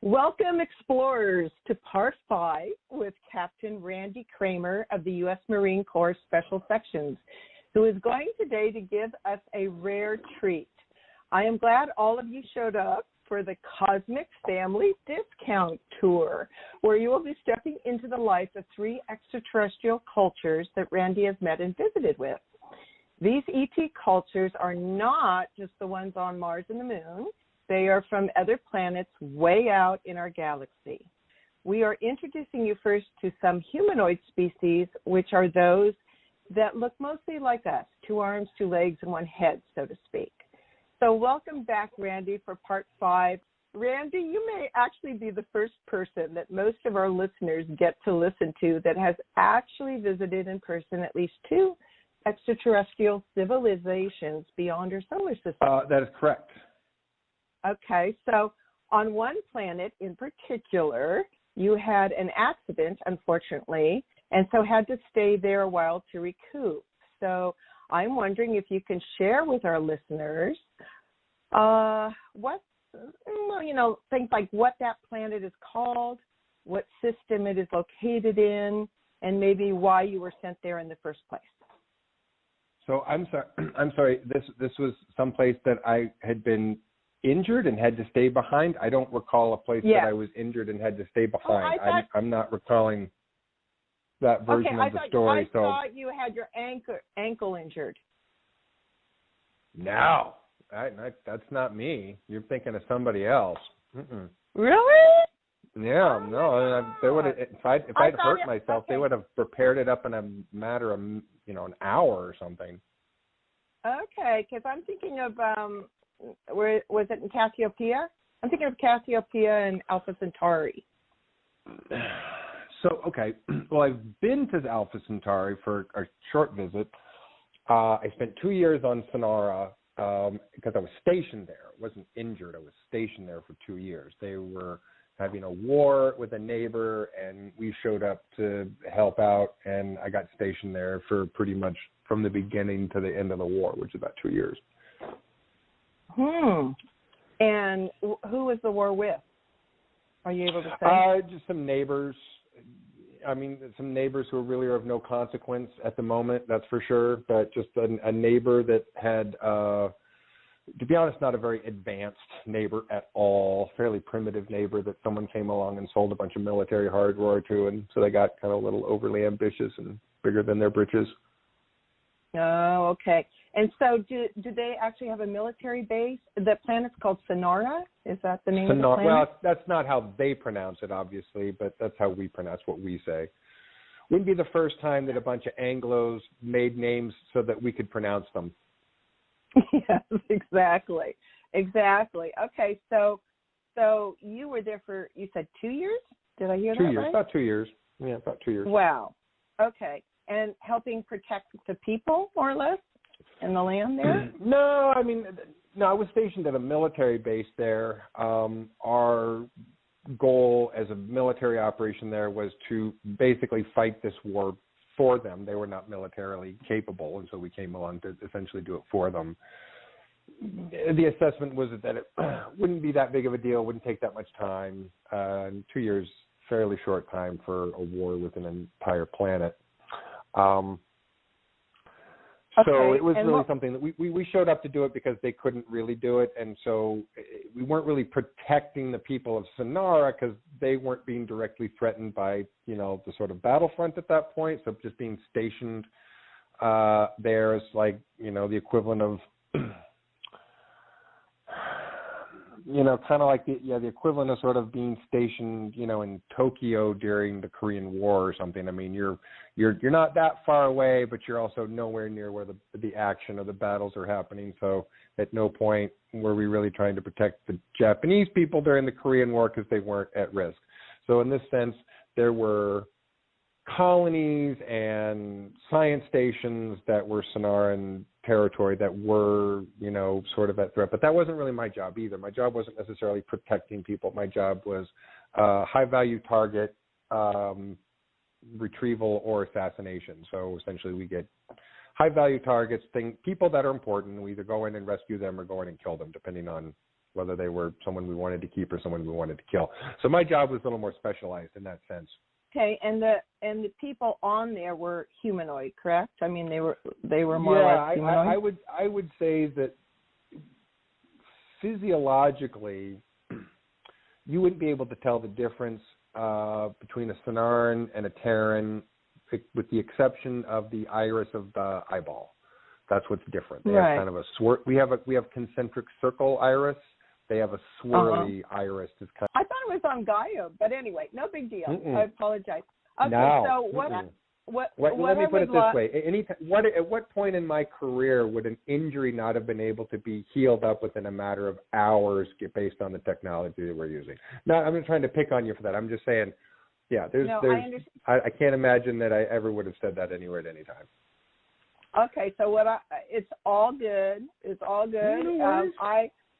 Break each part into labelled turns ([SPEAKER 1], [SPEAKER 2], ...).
[SPEAKER 1] Welcome, explorers, to Part 5 with Captain Randy Cramer of the U.S. Marine Corps Special Sections, who is going today to give us a rare treat. I am glad all of you showed up for the Cosmic Family Discount Tour, where you will be stepping into the life of 3 extraterrestrial cultures that Randy has met and visited with. These ET cultures are not just the ones on Mars and the Moon. They are from other planets way out in our galaxy. We are introducing you first to some humanoid species, which are those that look mostly like us, 2 arms, 2 legs, and 1 head, so to speak. So welcome back, Randy, for Part 5. Randy, you may actually be the first person that most of our listeners get to listen to that has actually visited in person at least 2 extraterrestrial civilizations beyond our solar system.
[SPEAKER 2] That is correct.
[SPEAKER 1] Okay, so on one planet in particular, you had an accident, unfortunately, and so had to stay there a while to recoup. So I'm wondering if you can share with our listeners things like what that planet is called, what system it is located in, and maybe why you were sent there in the first place.
[SPEAKER 2] So I'm sorry. This was someplace that I had been injured and had to stay behind. I don't recall a place that I was injured and had to stay behind. I'm not recalling that version of the story.
[SPEAKER 1] I thought you had your ankle injured.
[SPEAKER 2] No, that's not me. You're thinking of somebody else. Mm-mm.
[SPEAKER 1] Really?
[SPEAKER 2] Yeah, they would have. If I'd hurt myself, they would have prepared it up in a matter of an hour or something.
[SPEAKER 1] Okay, because I'm thinking of where was it in Casseopeia? I'm thinking of Casseopeia and Alpha Centauri.
[SPEAKER 2] So okay, well I've been to the Alpha Centauri for a short visit. I spent 2 years on Sonara because I was stationed there. I wasn't injured. I was stationed there for 2 years. They were having a war with a neighbor, and we showed up to help out, and I got stationed there for pretty much from the beginning to the end of the war, which is about 2 years.
[SPEAKER 1] And who was the war with? Are you able to say?
[SPEAKER 2] Just some neighbors. I mean, some neighbors who really are of no consequence at the moment, that's for sure. But just a neighbor that had, to be honest, not a very advanced neighbor at all. Fairly primitive neighbor that someone came along and sold a bunch of military hardware to, and so they got kind of a little overly ambitious and bigger than their britches.
[SPEAKER 1] Oh, okay. And so do they actually have a military base? The planet's called Sonara? Is that the name of the planet?
[SPEAKER 2] Well, that's not how they pronounce it, obviously, but that's how we pronounce what we say. Wouldn't be the first time that a bunch of Anglos made names so that we could pronounce them.
[SPEAKER 1] Yes, exactly. Okay, so you were there for, you said 2 years? Did I hear that
[SPEAKER 2] 2 years,
[SPEAKER 1] right?
[SPEAKER 2] about 2 years. Yeah, about 2 years.
[SPEAKER 1] Wow. Okay. And helping protect the people, more or less, in the land there?
[SPEAKER 2] No, I was stationed at a military base there. Our goal as a military operation there was to basically fight this war for them. They were not militarily capable, and so we came along to essentially do it for them. The assessment was that it wouldn't be that big of a deal, wouldn't take that much time. 2 years, fairly short time for a war with an entire planet. So it was really something that we showed up to do it because they couldn't really do it, and so we weren't really protecting the people of Sonara because they weren't being directly threatened by the sort of battlefront at that point. So just being stationed there is like the equivalent of kind of like the equivalent of sort of being stationed, in Tokyo during the Korean War or something. I mean, you're not that far away, but you're also nowhere near where the action or the battles are happening. So at no point were we really trying to protect the Japanese people during the Korean War because they weren't at risk. So in this sense, there were colonies and science stations that were Sonaran territory that were, sort of at threat. But that wasn't really my job either. My job wasn't necessarily protecting people. My job was high-value target retrieval or assassination. So essentially we get high-value targets, people that are important. We either go in and rescue them or go in and kill them, depending on whether they were someone we wanted to keep or someone we wanted to kill. So my job was a little more specialized in that sense.
[SPEAKER 1] Okay, and the people on there were humanoid, correct? I mean, they were more or less humanoid.
[SPEAKER 2] I would say that physiologically, you wouldn't be able to tell the difference between a Centaurian and a Terran, with the exception of the iris of the eyeball. That's what's different. They have kind of a we have concentric circle iris. They have a swirly iris.
[SPEAKER 1] I thought it was on Gaia, but anyway, no big deal. I apologize. Okay,
[SPEAKER 2] no.
[SPEAKER 1] So
[SPEAKER 2] let me put it this way. At what point in my career would an injury not have been able to be healed up within a matter of hours based on the technology that we're using? No, I'm not trying to pick on you for that. I'm just saying, yeah, I can't imagine that I ever would have said that anywhere at any time.
[SPEAKER 1] Okay, so it's all good. It's all good.
[SPEAKER 2] No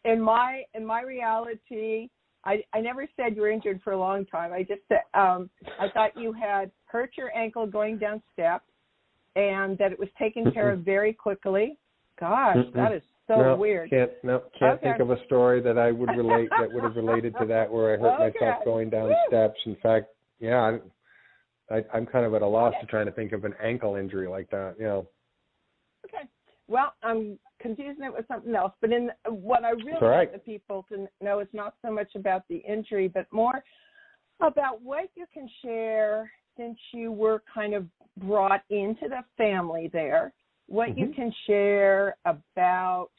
[SPEAKER 1] In my reality, I never said you were injured for a long time. I just said I thought you had hurt your ankle going down steps, and that it was taken care of very quickly. Gosh, that is so weird.
[SPEAKER 2] Can't think of a story that I would relate that would have related to that where I hurt myself going down steps. In fact, yeah, I'm kind of at a loss to trying to think of an ankle injury like that. You know.
[SPEAKER 1] Okay. Well, I'm confusing it with something else. But what I really want the people to know is not so much about the injury, but more about what you can share since you were kind of brought into the family there, what you can share about,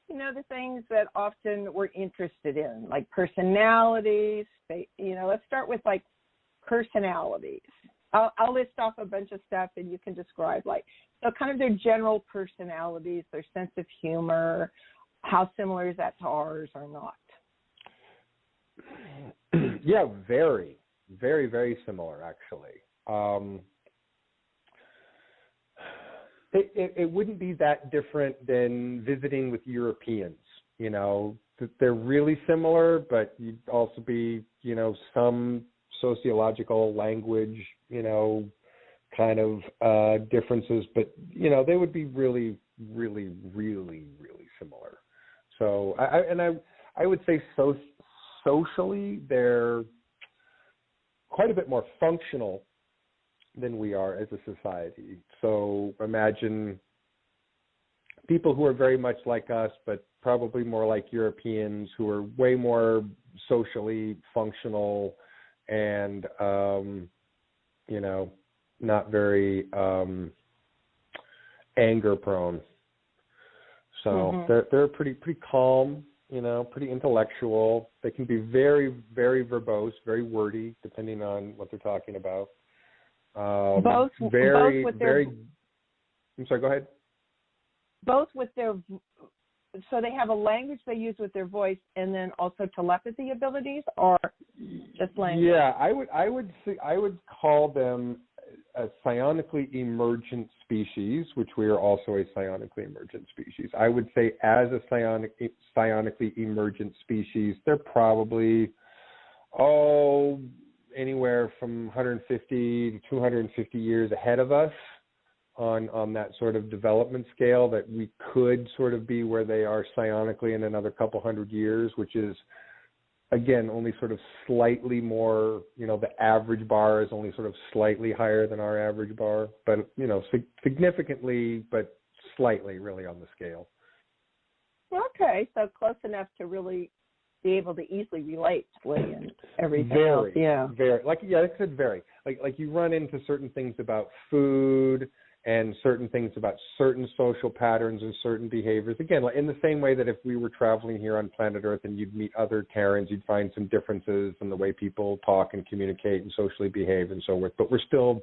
[SPEAKER 1] the things that often we're interested in, like personalities. Let's start with like personalities. I'll list off a bunch of stuff and you can describe so kind of their general personalities, their sense of humor, how similar is that to ours or not?
[SPEAKER 2] Yeah, very, very, very similar actually. It wouldn't be that different than visiting with Europeans, they're really similar, but you'd also be, some sociological language, kind of differences, but they would be really, really, really, really similar. So I would say socially they're quite a bit more functional than we are as a society. So imagine people who are very much like us, but probably more like Europeans, who are way more socially functional and not very anger prone. So they're pretty calm, pretty intellectual. They can be very, very verbose, very wordy, depending on what they're talking about.
[SPEAKER 1] Both with their.
[SPEAKER 2] I'm sorry. Go ahead.
[SPEAKER 1] Both with their. So they have a language they use with their voice, and then also telepathy abilities, or just language.
[SPEAKER 2] Yeah, I would call them a psionically emergent species, which we are also a psionically emergent species. I would say as a psionically emergent species, they're probably anywhere from 150 to 250 years ahead of us on that sort of development scale, that we could sort of be where they are psionically in another couple hundred years, which is, again, only sort of slightly more, the average bar is only sort of slightly higher than our average bar, but, significantly, but slightly really on the scale.
[SPEAKER 1] Okay, so close enough to really be able to easily relate and everything.
[SPEAKER 2] Very. Like I said, very. Like you run into certain things about food and certain things about certain social patterns and certain behaviors. Again, in the same way that if we were traveling here on planet Earth and you'd meet other Terrans, you'd find some differences in the way people talk and communicate and socially behave and so forth. But we're still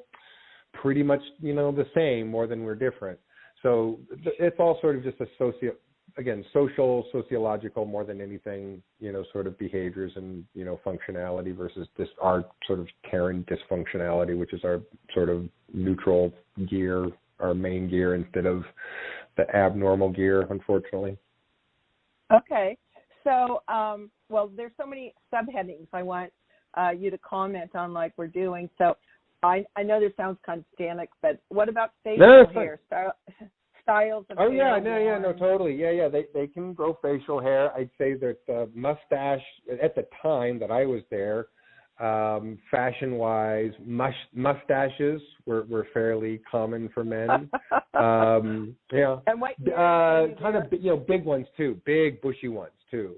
[SPEAKER 2] pretty much, the same, more than we're different. So it's all sort of just a sociological more than anything, sort of behaviors and, functionality versus our sort of Terran dysfunctionality, which is our sort of neutral gear, our main gear, instead of the abnormal gear, unfortunately.
[SPEAKER 1] Okay. So, there's so many subheadings I want you to comment on like we're doing. So I know this sounds kind of organic, but what about facial hair? styles of
[SPEAKER 2] Oh
[SPEAKER 1] hair.
[SPEAKER 2] no, totally. Yeah. They can grow facial hair. I'd say that mustache at the time that I was there, fashion-wise, mustaches were fairly common for men. Yeah.
[SPEAKER 1] And what
[SPEAKER 2] kind of big ones too, big bushy ones too.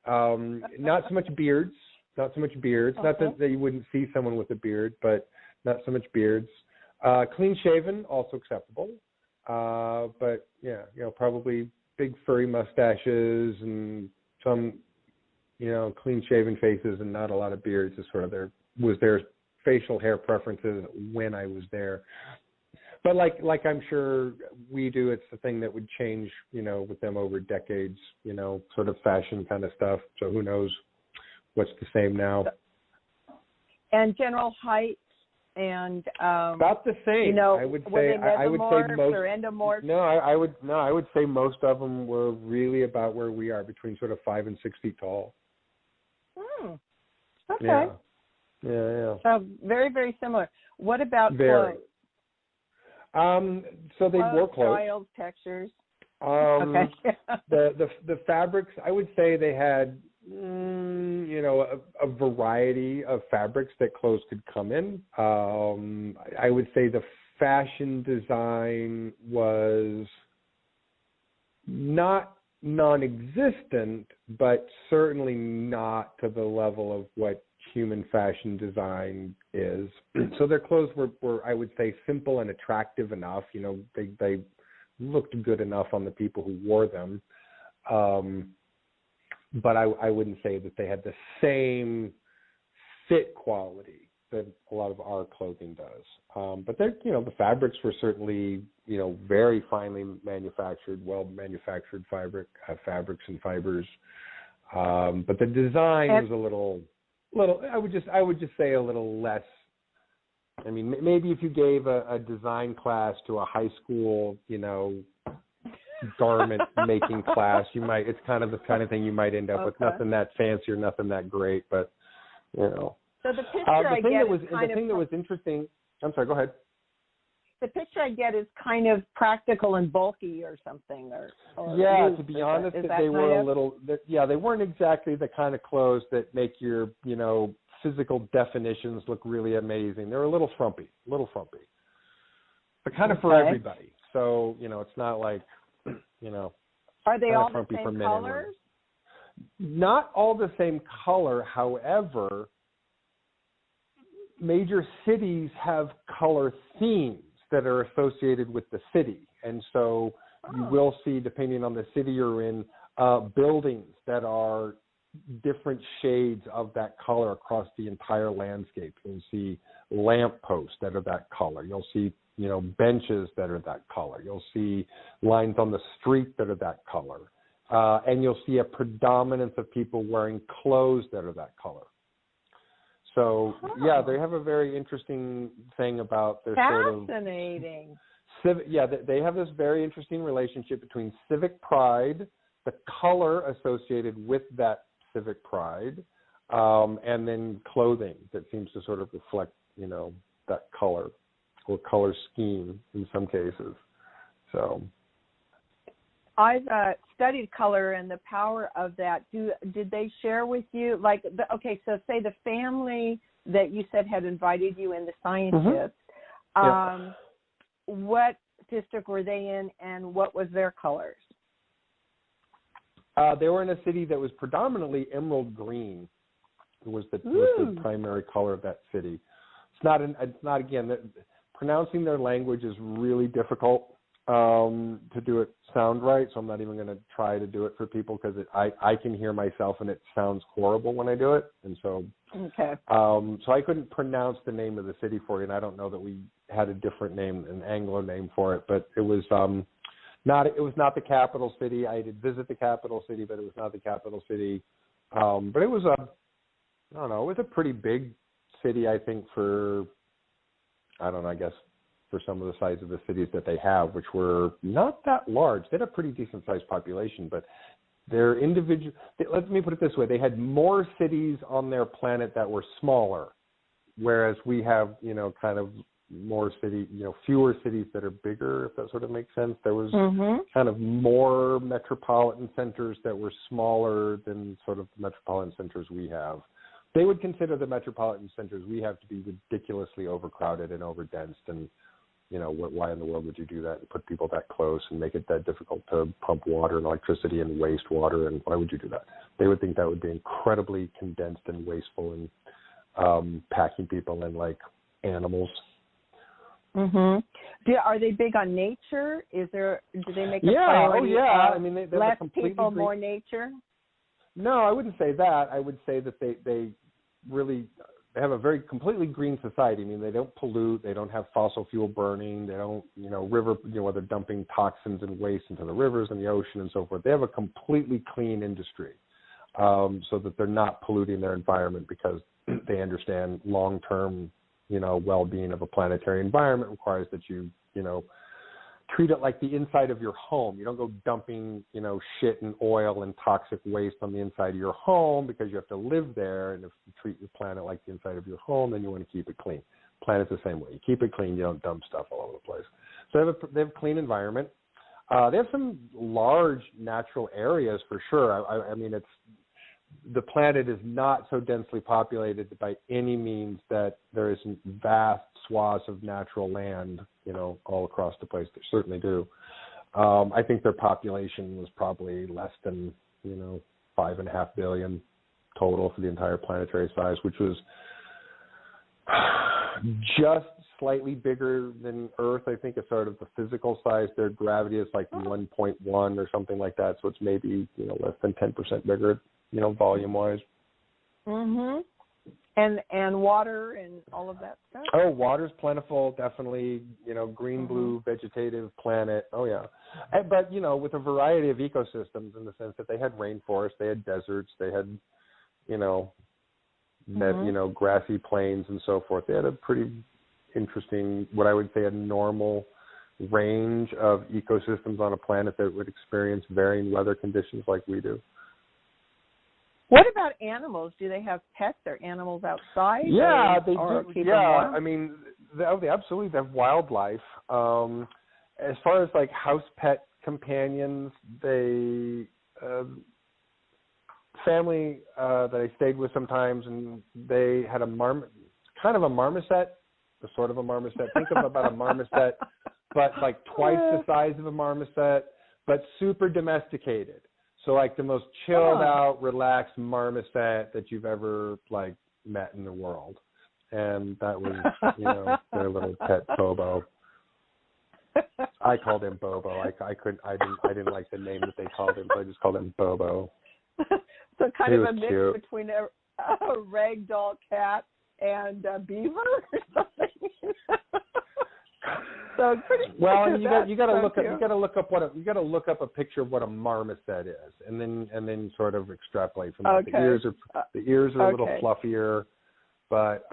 [SPEAKER 2] Not so much beards. Not that you wouldn't see someone with a beard, but not so much beards. Clean shaven, also acceptable. But yeah, probably big furry mustaches and some, clean shaven faces and not a lot of beards is sort of their facial hair preferences when I was there. But like I'm sure we do, it's the thing that would change, with them over decades, sort of fashion kind of stuff. So who knows what's the same now.
[SPEAKER 1] And general height and
[SPEAKER 2] about the same. I would say most
[SPEAKER 1] or endomorphs.
[SPEAKER 2] I would say most of them were really about where we are, between sort of 5 and 6 feet tall.
[SPEAKER 1] Okay.
[SPEAKER 2] Yeah.
[SPEAKER 1] So very, very similar. What about clothes?
[SPEAKER 2] So they wore clothes.
[SPEAKER 1] Styles, textures.
[SPEAKER 2] Okay. the fabrics, I would say they had a variety of fabrics that clothes could come in. I would say the fashion design was not non-existent, but certainly not to the level of what human fashion design is. So their clothes were I would say, simple and attractive enough. They looked good enough on the people who wore them. But I wouldn't say that they had the same fit quality that a lot of our clothing does. But the fabrics were certainly, very finely manufactured, well-manufactured fabrics and fibers. But the design was a little. I would just say a little less. I mean, maybe if you gave a design class to a high school, garment making class, it's kind of the kind of thing you might end up with. Nothing that fancy or nothing that great, but
[SPEAKER 1] So the picture
[SPEAKER 2] that was interesting. I'm sorry, go ahead.
[SPEAKER 1] The picture I get is kind of practical and bulky or something.
[SPEAKER 2] To be honest, they were a little. They weren't exactly the kind of clothes that make your physical definitions look really amazing. They're a little frumpy, but kind of for everybody. So it's not like.
[SPEAKER 1] Are they all the same colors?
[SPEAKER 2] Not all the same color. However, major cities have color themes that are associated with the city. And so you will see, depending on the city you're in, buildings that are different shades of that color across the entire landscape. You'll see lamp posts that are that color. You'll see benches that are that color. You'll see lines on the street that are that color. And you'll see a predominance of people wearing clothes that are that color. So, they have a very interesting thing about their
[SPEAKER 1] Fascinating.
[SPEAKER 2] They have this very interesting relationship between civic pride, the color associated with that civic pride, and then clothing that seems to sort of reflect, that color or color scheme in some cases. So
[SPEAKER 1] I've studied color and the power of that. Did they share with you, so say the family that you said had invited you in, the scientists, what district were they in and what was their colors?
[SPEAKER 2] They were in a city that was predominantly emerald green. It was the primary color of that city. It's not again, pronouncing their language is really difficult to do it sound right, so I'm not even going to try to do it for people because I can hear myself and it sounds horrible when I do it, and so so I couldn't pronounce the name of the city for you, and I don't know that we had a different name, an Anglo name for it, but it was not the capital city. I did visit the capital city, but it was not the capital city. But it was it was a pretty big city, I think, for some of the size of the cities that they have, which were not that large. They had a pretty decent sized population, but their individual, let me put it this way, they had more cities on their planet that were smaller, whereas we have, kind of more fewer cities that are bigger, if that sort of makes sense. There was kind of more metropolitan centers that were smaller than sort of the metropolitan centers we have. They would consider the metropolitan centers we have to be ridiculously overcrowded and overdensed, and why in the world would you do that and put people that close and make it that difficult to pump water and electricity and waste water, and why would you do that? They would think that would be incredibly condensed and wasteful and packing people in like animals.
[SPEAKER 1] Are they big on nature? Do they make a
[SPEAKER 2] priority? I mean, they
[SPEAKER 1] less people, more nature?
[SPEAKER 2] No, I wouldn't say that. I would say that they really have a very completely green society. I mean, they don't pollute. They don't have fossil fuel burning. They don't, where they're dumping toxins and waste into the rivers and the ocean and so forth. They have a completely clean industry, so that they're not polluting their environment, because they understand long-term, well-being of a planetary environment requires that you treat it like the inside of your home. You don't go dumping, shit and oil and toxic waste on the inside of your home because you have to live there. And if you treat your planet like the inside of your home, then you want to keep it clean. Planet's the same way. You keep it clean. You don't dump stuff all over the place. So they have a clean environment. They have some large natural areas for sure. I mean, the planet is not so densely populated by any means that there isn't vast swaths of natural land, all across the place. They certainly do. I think their population was probably less than, 5.5 billion total for the entire planetary size, which was just slightly bigger than Earth. I think it's sort of the physical size. Their gravity is like 1.1 or something like that. So it's maybe, less than 10% bigger, volume-wise.
[SPEAKER 1] And water and all of that stuff?
[SPEAKER 2] Oh, water's plentiful, definitely. Green-blue vegetative planet. Oh, yeah. But, with a variety of ecosystems, in the sense that they had rainforests, they had deserts, they had, grassy plains and so forth. They had a pretty interesting, what I would say, a normal range of ecosystems on a planet that would experience varying weather conditions like we do.
[SPEAKER 1] What about animals? Do they have pets or animals outside?
[SPEAKER 2] Yeah, they do. Yeah, I mean, they absolutely have wildlife. As far as like house pet companions, they family that I stayed with sometimes, and they had a marmoset, sort of a marmoset. Think of about a marmoset, but like twice the size of a marmoset, but super domesticated. So like the most chilled out, relaxed marmoset that you've ever like met in the world. And that was, their little pet Bobo. I called him Bobo. I didn't like the name that they called him, so I just called him Bobo.
[SPEAKER 1] So kind of a mix between a ragdoll cat and a beaver or something. So
[SPEAKER 2] well, I mean, you got to look up a picture of what a marmoset is, and then sort of extrapolate from that. Okay. The ears are a little fluffier, but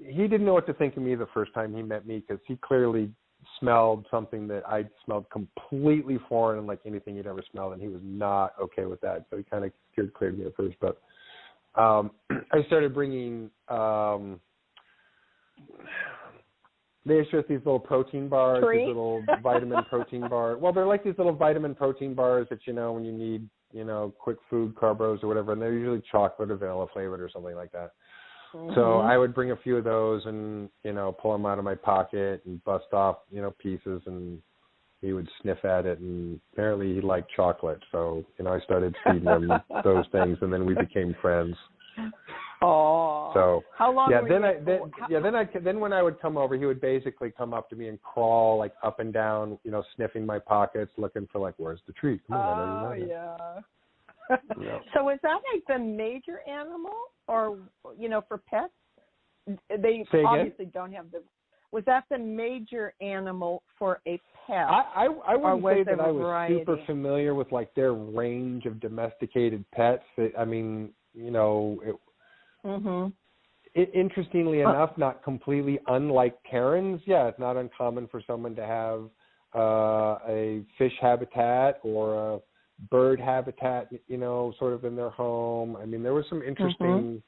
[SPEAKER 2] he didn't know what to think of me the first time he met me, because he clearly smelled something that I smelled completely foreign and like anything he'd ever smelled, and he was not okay with that. So he kind of steered clear to me at first, but I started bringing. They issue us these little protein bars, these little vitamin protein bars. Well, they're like these little vitamin protein bars that, when you need, quick food, carbos or whatever, and they're usually chocolate or vanilla flavored or something like that. So I would bring a few of those and, pull them out of my pocket and bust off, pieces, and he would sniff at it, and apparently he liked chocolate. So, I started feeding him those things, and then we became friends.
[SPEAKER 1] Oh.
[SPEAKER 2] So
[SPEAKER 1] how long?
[SPEAKER 2] Then when I would come over, he would basically come up to me and crawl like up and down, sniffing my pockets, looking for like, where's the treat? Come on,
[SPEAKER 1] oh yeah. So is that like the major animal, or for pets? They obviously don't have the. Was that the major animal for a pet?
[SPEAKER 2] I wouldn't say that I was super familiar with like their range of domesticated pets. I mean, interestingly enough, not completely unlike Terrans. Yeah, it's not uncommon for someone to have a fish habitat or a bird habitat, sort of in their home. I mean, there was some interesting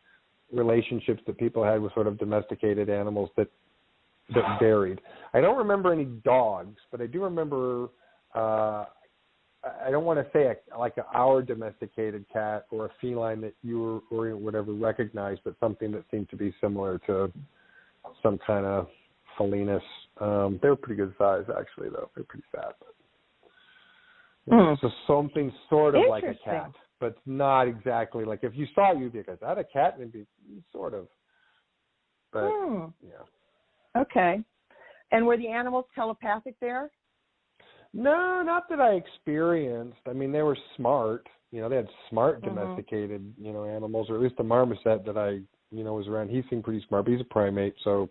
[SPEAKER 2] relationships that people had with sort of domesticated animals that varied. I don't remember any dogs, but I do remember. I don't want to say our domesticated cat or a feline that you or whatever recognized, but something that seemed to be similar to some kind of felinus. They were pretty good size, actually, though. They're pretty fat. But, so something sort of like a cat, but not exactly. Like if you saw it, you'd be like, is that a cat? Maybe sort of. But, yeah.
[SPEAKER 1] Okay. And were the animals telepathic there?
[SPEAKER 2] No, not that I experienced. I mean, they were smart. They had smart domesticated, animals, or at least the marmoset that I, was around. He seemed pretty smart, but he's a primate, so,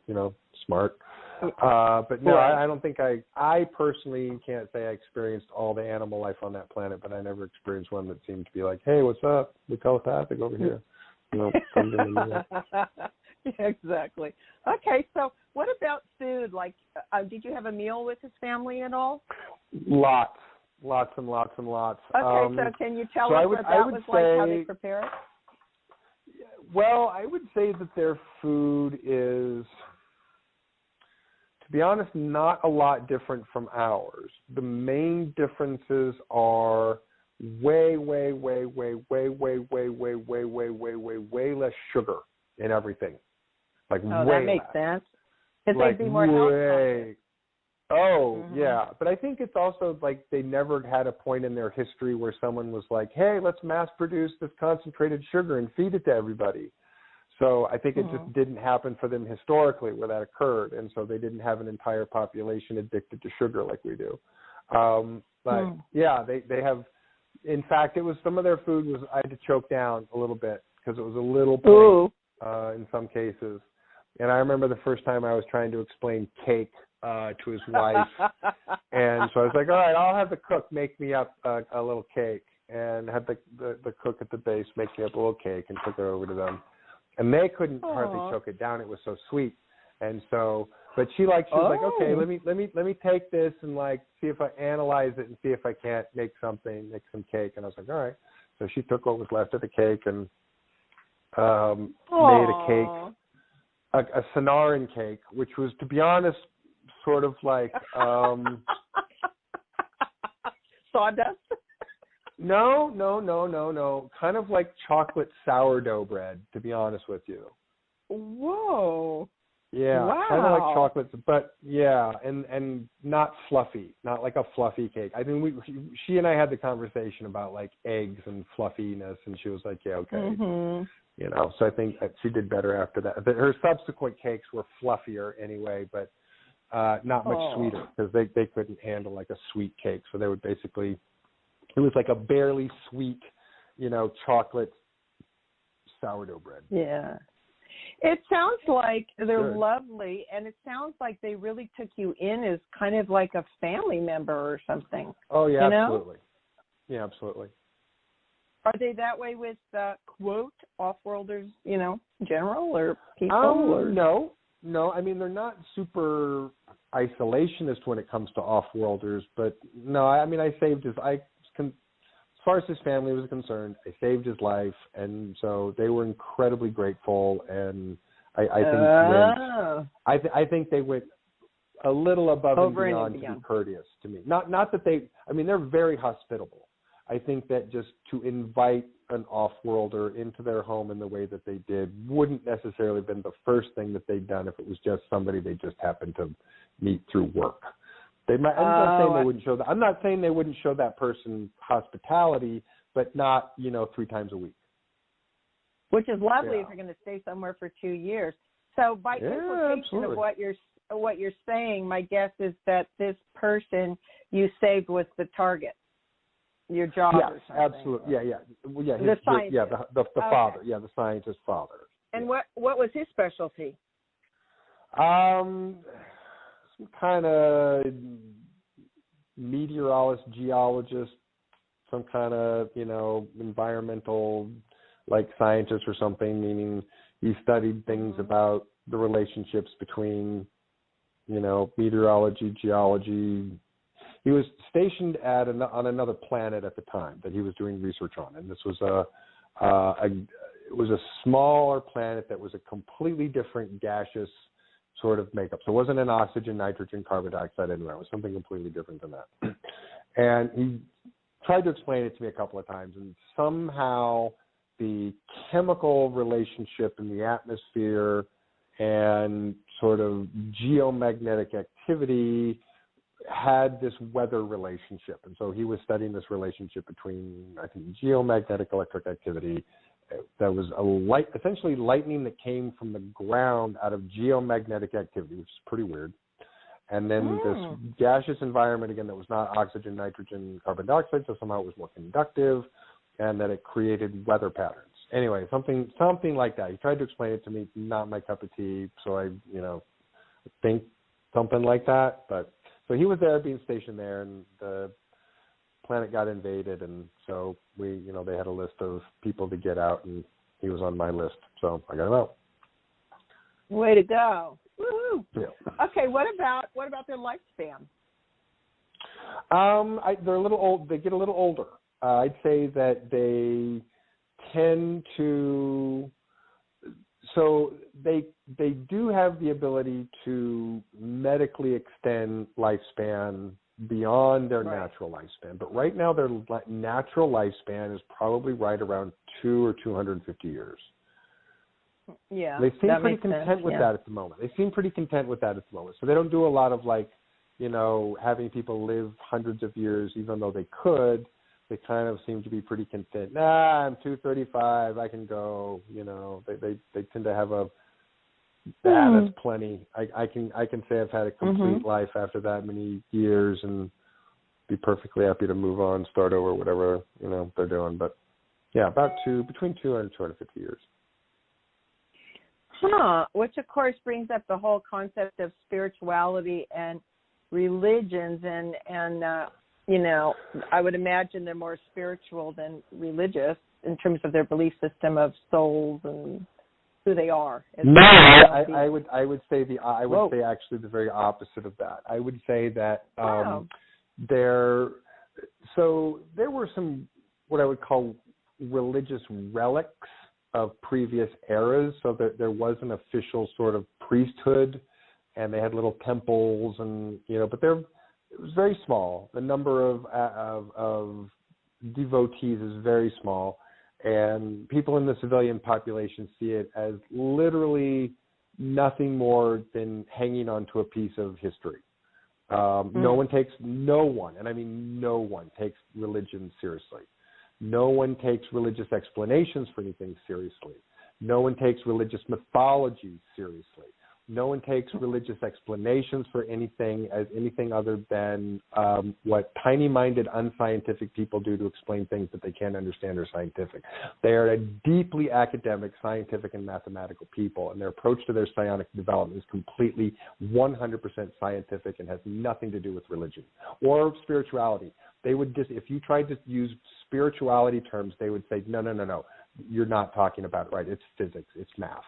[SPEAKER 2] smart. But no, I don't think I personally can't say I experienced all the animal life on that planet, but I never experienced one that seemed to be like, hey, what's up? We're telepathic over here.
[SPEAKER 1] Yeah, exactly. Okay, so what about food? Like, did you have a meal with his family at all?
[SPEAKER 2] Lots and lots and lots.
[SPEAKER 1] Okay, so can you tell us what that was like, how they prepare it?
[SPEAKER 2] Well, I would say that their food is, to be honest, not a lot different from ours. The main differences are way less sugar in everything. Like
[SPEAKER 1] that makes sense. Because they'd be more health-conscious.
[SPEAKER 2] Yeah. But I think it's also like they never had a point in their history where someone was like, hey, let's mass produce this concentrated sugar and feed it to everybody. So I think it just didn't happen for them historically where that occurred. And so they didn't have an entire population addicted to sugar like we do. Yeah, they have, in fact, it was some of their food was, I had to choke down a little bit because it was a little plain in some cases. And I remember the first time I was trying to explain cake to his wife. And so I was like, all right, I'll have the cook make me up a little cake, and had the cook at the base make me up a little cake and took it over to them. And they couldn't hardly choke it down. It was so sweet. And so, but she was like, okay, let me take this and like see if I analyze it and see if I can't make some cake. And I was like, all right. So she took what was left of the cake and made a cake. A Centaurian cake, which was, to be honest, sort of like
[SPEAKER 1] sawdust.
[SPEAKER 2] No. Kind of like chocolate sourdough bread, to be honest with you.
[SPEAKER 1] Whoa.
[SPEAKER 2] Yeah,
[SPEAKER 1] wow.
[SPEAKER 2] Kind of like chocolate, but yeah, and not fluffy, not like a fluffy cake. I mean, she and I had the conversation about like eggs and fluffiness, and she was like, yeah, okay. So I think that she did better after that. Her subsequent cakes were fluffier anyway, but not much sweeter because they couldn't handle like a sweet cake. So they would basically, it was like a barely sweet, chocolate sourdough bread.
[SPEAKER 1] Yeah. It sounds like they're lovely, and it sounds like they really took you in as kind of like a family member or something.
[SPEAKER 2] Oh, yeah, absolutely. Yeah, absolutely.
[SPEAKER 1] Are they that way with, quote, off-worlders, general or people?
[SPEAKER 2] No. I mean, they're not super isolationist when it comes to off-worlders, but no, I mean, as far as his family was concerned, I saved his life, and so they were incredibly grateful, and I think they went a little above and beyond to be courteous to me. Not that they're very hospitable. I think that just to invite an off-worlder into their home in the way that they did wouldn't necessarily have been the first thing that they'd done if it was just somebody they just happened to meet through work. I'm not saying they wouldn't show that person hospitality, but not 3 times a week.
[SPEAKER 1] Which is lovely if you're going to stay somewhere for 2 years. So by implication of what you're saying, my guess is that this person you saved was the target. Your job or something.
[SPEAKER 2] Absolutely. Yeah. Well, yeah.
[SPEAKER 1] The scientist.
[SPEAKER 2] The father. Yeah, the scientist's father.
[SPEAKER 1] And what was his specialty?
[SPEAKER 2] Some kind of meteorologist, geologist, some kind of environmental like scientist or something. Meaning he studied things about the relationships between meteorology, geology. He was stationed on another planet at the time that he was doing research on, and this was was a smaller planet that was a completely different gaseous sort of makeup. So it wasn't an oxygen, nitrogen, carbon dioxide anywhere. It was something completely different than that. And he tried to explain it to me a couple of times, and somehow the chemical relationship in the atmosphere and sort of geomagnetic activity had this weather relationship. And so he was studying this relationship between, I think, geomagnetic electric activity that was essentially lightning that came from the ground out of geomagnetic activity, which is pretty weird. And then this gaseous environment, again, that was not oxygen, nitrogen, carbon dioxide, so somehow it was more conductive, and that it created weather patterns. Anyway, something like that. He tried to explain it to me, not my cup of tea, so I, think something like that. But so he was there, being stationed there, and the planet got invaded, and so we, they had a list of people to get out, and he was on my list, so I got him out.
[SPEAKER 1] Way to go! Woo-hoo.
[SPEAKER 2] Yeah.
[SPEAKER 1] Okay, what about their lifespan?
[SPEAKER 2] They're a little old. They get a little older. I'd say that they tend to. So they do have the ability to medically extend lifespan beyond their natural lifespan. But right now, their natural lifespan is probably right around 2 or 250 years.
[SPEAKER 1] Yeah,
[SPEAKER 2] they seem pretty content with that at the moment. So they don't do a lot of having people live hundreds of years, even though they could. They kind of seem to be pretty content. I'm 235. I can go. They tend to have that's plenty. I can say I've had a complete life after that many years and be perfectly happy to move on, start over, whatever they're doing. But yeah, between 200 and 250 years.
[SPEAKER 1] Which of course brings up the whole concept of spirituality and religions, and I would imagine they're more spiritual than religious in terms of their belief system of souls and who they are.
[SPEAKER 2] No, I would say actually the very opposite of that. I would say that there were some what I would call religious relics of previous eras, so that there was an official sort of priesthood, and they had little temples, and but it was very small. The number of devotees is very small, and people in the civilian population see it as literally nothing more than hanging onto a piece of history. No one, and I mean no one, takes religion seriously. No one takes religious explanations for anything seriously. No one takes religious mythology seriously. No one takes religious explanations for anything as anything other than what tiny-minded, unscientific people do to explain things that they can't understand are scientific. They are a deeply academic, scientific, and mathematical people, and their approach to their psionic development is completely 100% scientific and has nothing to do with religion or spirituality. They would if you tried to use spirituality terms, they would say, no, you're not talking about it right. It's physics, it's math.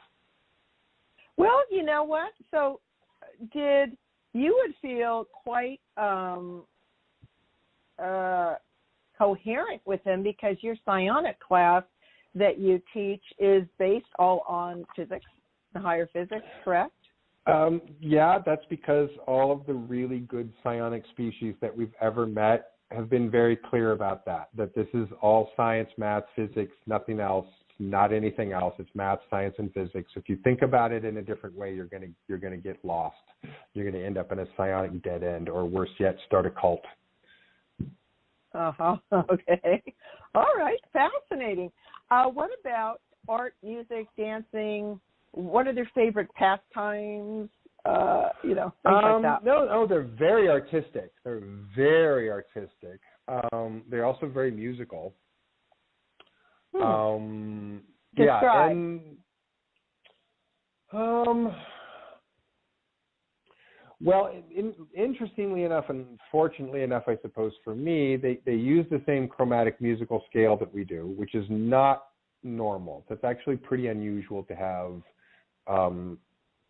[SPEAKER 1] Well, you know what? So you would feel quite coherent with him, because your psionic class that you teach is based all on physics, the higher physics, correct?
[SPEAKER 2] Yeah, that's because all of the really good psionic species that we've ever met have been very clear about that this is all science, math, physics, nothing else, not anything else. It's math, science, and physics. If you think about it in a different way, you're gonna get lost. You're gonna end up in a psionic dead end, or worse yet, start a cult.
[SPEAKER 1] Okay. All right. Fascinating. What about art, music, dancing? What are their favorite pastimes? Things like that.
[SPEAKER 2] No, they're very artistic. They're also very musical.
[SPEAKER 1] Describe.
[SPEAKER 2] Interestingly enough, and fortunately enough, I suppose for me, they use the same chromatic musical scale that we do, which is not normal. That's actually pretty unusual to have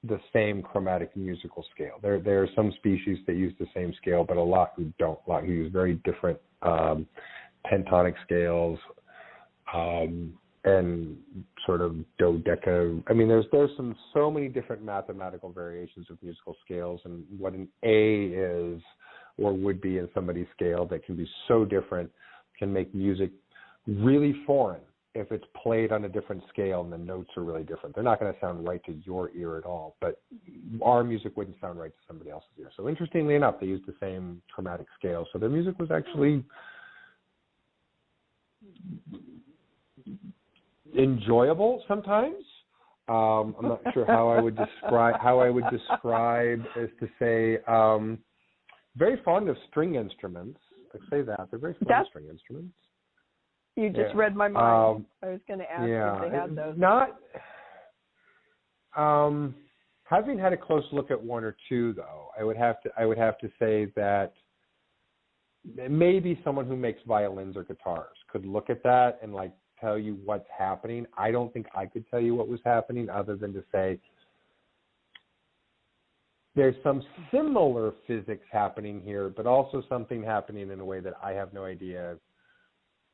[SPEAKER 2] the same chromatic musical scale. There are some species that use the same scale, but a lot who don't. A lot who use very different pentonic scales. and sort of dodeca. I mean, there's so many different mathematical variations of musical scales, and what an A is or would be in somebody's scale that can be so different, can make music really foreign if it's played on a different scale and the notes are really different. They're not going to sound right to your ear at all, but our music wouldn't sound right to somebody else's ear. So interestingly enough, they used the same chromatic scale. So their music was actually enjoyable sometimes. I'm not sure how I would describe as to say very fond of string instruments. I say that they're very fond of string instruments.
[SPEAKER 1] You just read my mind. I was going to ask if they had those.
[SPEAKER 2] Not having had a close look at one or two, though, I would have to say that maybe someone who makes violins or guitars could look at that and like tell you what's happening. I don't think I could tell you what was happening other than to say there's some similar physics happening here, but also something happening in a way that I have no idea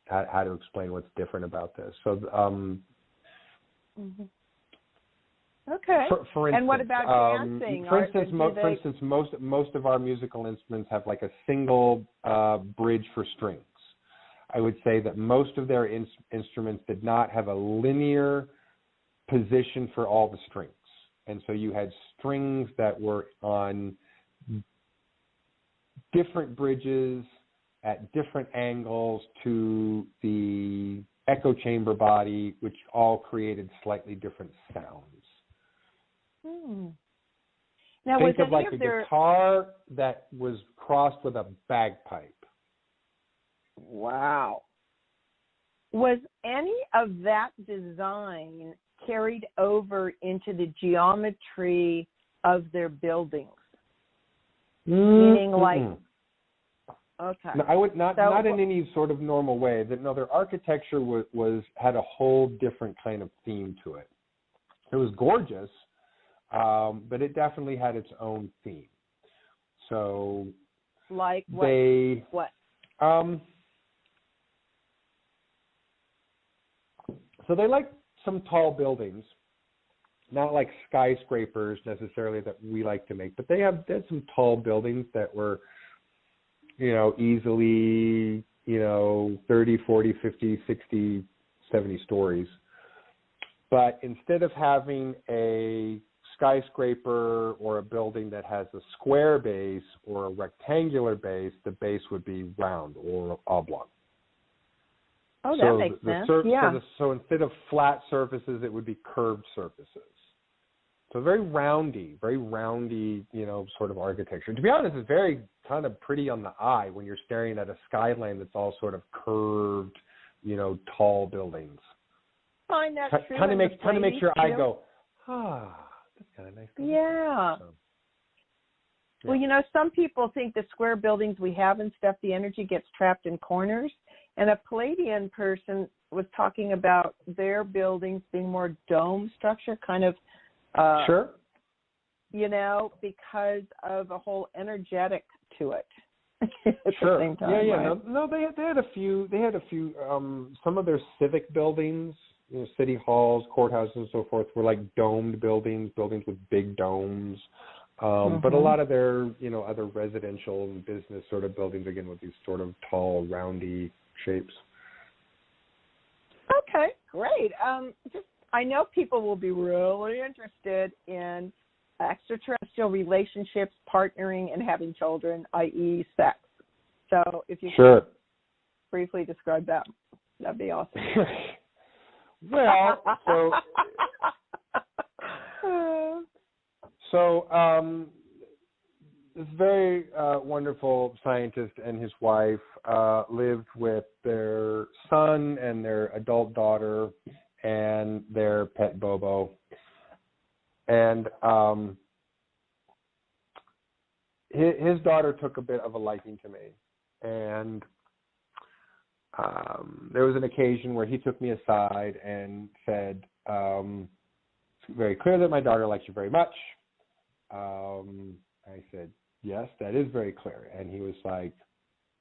[SPEAKER 2] how to explain what's different about this. So,
[SPEAKER 1] okay.
[SPEAKER 2] For instance,
[SPEAKER 1] and what about dancing?
[SPEAKER 2] For instance, most of our musical instruments have like a single bridge for strings. I would say that most of their instruments did not have a linear position for all the strings. And so you had strings that were on different bridges at different angles to the echo chamber body, which all created slightly different sounds.
[SPEAKER 1] Now,
[SPEAKER 2] think of like a guitar that was crossed with a bagpipe.
[SPEAKER 1] Wow. Was any of that design carried over into the geometry of their buildings? Meaning like, okay.
[SPEAKER 2] No, I would not in any sort of normal way. No, their architecture had a whole different kind of theme to it. It was gorgeous, but it definitely had its own theme. So,
[SPEAKER 1] like what?
[SPEAKER 2] So they like some tall buildings, not like skyscrapers necessarily that we like to make, but they had some tall buildings that were, easily, 30, 40, 50, 60, 70 stories. But instead of having a skyscraper or a building that has a square base or a rectangular base, the base would be round or oblong.
[SPEAKER 1] Oh, that makes sense.
[SPEAKER 2] So instead of flat surfaces, it would be curved surfaces. So very roundy, sort of architecture. To be honest, it's very kind of pretty on the eye when you're staring at a skyline that's all sort of curved, tall buildings.
[SPEAKER 1] Find that true.
[SPEAKER 2] Kind of makes your eye go, that's kind of nice.
[SPEAKER 1] Yeah.
[SPEAKER 2] So,
[SPEAKER 1] yeah. Well, some people think the square buildings we have and stuff, the energy gets trapped in corners. And a Palladian person was talking about their buildings being more dome structure, kind of,
[SPEAKER 2] sure.
[SPEAKER 1] Because of a whole energetic to it. At
[SPEAKER 2] sure.
[SPEAKER 1] the same time,
[SPEAKER 2] yeah.
[SPEAKER 1] Right?
[SPEAKER 2] No, they had a few. They had a few. Some of their civic buildings, city halls, courthouses, and so forth, were like domed buildings with big domes. But a lot of their, other residential and business sort of buildings, again, with these sort of tall, roundy shapes.
[SPEAKER 1] Okay, great. I know people will be really interested in extraterrestrial relationships, partnering, and having children, i.e. sex. So if you could briefly describe that, that'd be awesome.
[SPEAKER 2] Well, so this very wonderful scientist and his wife lived with their son and their adult daughter and their pet Bobo. And his daughter took a bit of a liking to me. And there was an occasion where he took me aside and said, it's very clear that my daughter likes you very much. I said, yes, that is very clear. And he was like,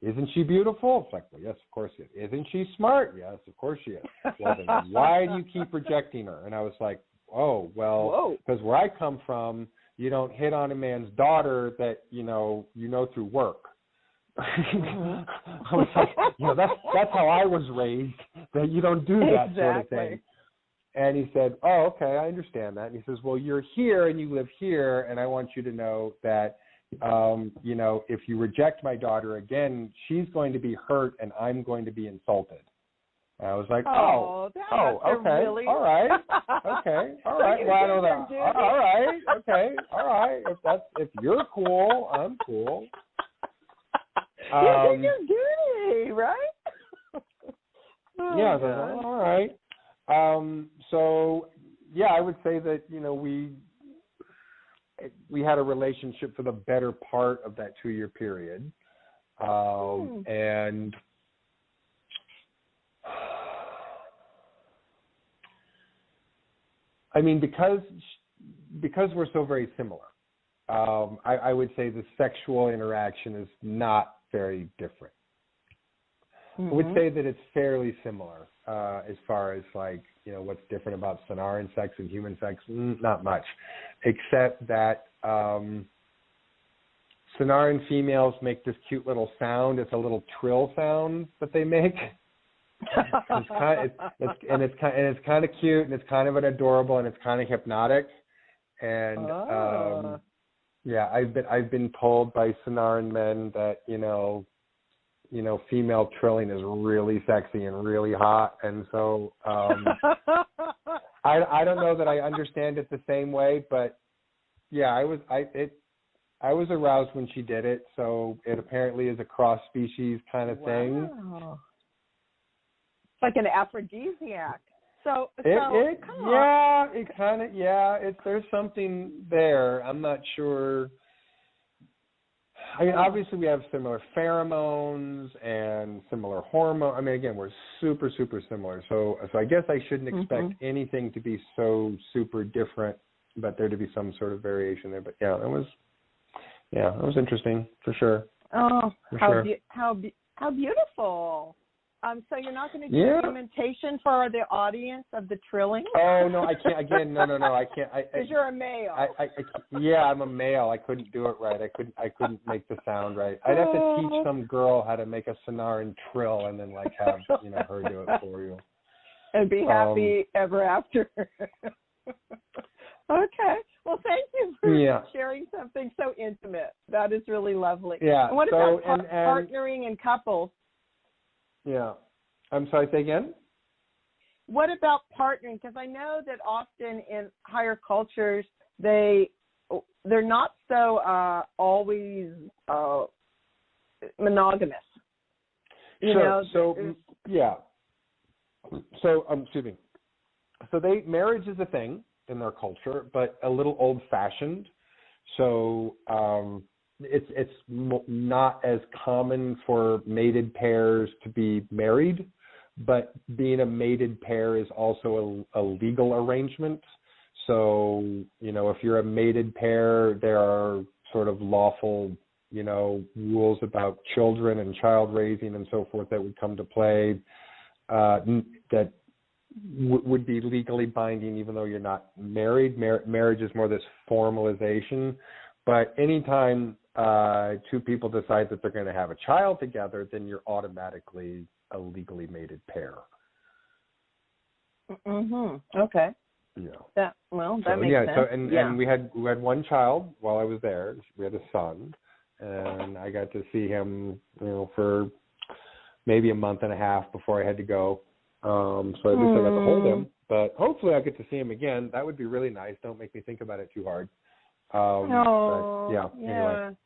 [SPEAKER 2] isn't she beautiful? It's like, well, yes, of course she is. Isn't she smart? Yes, of course she is. Well, then why do you keep rejecting her? And I was like, oh, well, because where I come from, you don't hit on a man's daughter that, you know through work. I was like, that's how I was raised, that you don't do that sort of thing. And he said, oh, okay, I understand that. And he says, well, you're here and you live here, and I want you to know that, if you reject my daughter again, she's going to be hurt and I'm going to be insulted. And I was like, okay,
[SPEAKER 1] really...
[SPEAKER 2] all right, okay, all right. Well, I know that. All right, okay, all right. If you're cool, I'm cool.
[SPEAKER 1] You did your duty, right?
[SPEAKER 2] Yeah, I was like, all right. So, yeah, I would say that, we had a relationship for the better part of that 2-year period. And I mean, because we're so very similar, I would say the sexual interaction is not very different. I would say that it's fairly similar as far as what's different about Centaurian sex and human sex. Not much, except that Centaurian females make this cute little sound. It's a little trill sound that they make. It's kind of cute, and it's kind of adorable, and it's kind of hypnotic. And I've been told by Centaurian men that female trilling is really sexy and really hot, and so I don't know that I understand it the same way, but yeah, I was aroused when she did it, so it apparently is a cross species kind of thing.
[SPEAKER 1] It's like an aphrodisiac.
[SPEAKER 2] There's something there. I'm not sure. I mean, obviously we have similar pheromones and similar hormones. I mean, again, we're super, super similar. So I guess I shouldn't expect anything to be so super different, but there to be some sort of variation there. But yeah, it was interesting for sure.
[SPEAKER 1] Oh, how beautiful. So you're not going to do documentation for the audience of the trilling?
[SPEAKER 2] Oh, no, I can't. Again, no, I can't.
[SPEAKER 1] Because you're a male.
[SPEAKER 2] I'm a male. I couldn't do it right. I couldn't make the sound right. I'd have to teach some girl how to make a Centaurian trill and then have her do it for you.
[SPEAKER 1] And be happy ever after. Okay. Well, thank you for sharing something so intimate. That is really lovely.
[SPEAKER 2] Yeah.
[SPEAKER 1] And what about partnering in couples?
[SPEAKER 2] Yeah. I'm sorry, say again?
[SPEAKER 1] What about partnering? Because I know that often in higher cultures, they're not so always monogamous.
[SPEAKER 2] Excuse me. So marriage is a thing in their culture, but a little old-fashioned. So it's not as common for mated pairs to be married, but being a mated pair is also a legal arrangement. So, if you're a mated pair, there are sort of lawful, rules about children and child raising and so forth that would come to play that would be legally binding even though you're not married. Marriage is more this formalization. But anytime two people decide that they're going to have a child together, then you're automatically a legally mated pair.
[SPEAKER 1] Okay.
[SPEAKER 2] Yeah.
[SPEAKER 1] That makes sense.
[SPEAKER 2] And we had one child while I was there. We had a son, and I got to see him, for maybe a month and a half before I had to go. So at least I got to hold him. But hopefully I'll get to see him again. That would be really nice. Don't make me think about it too hard. Anyway.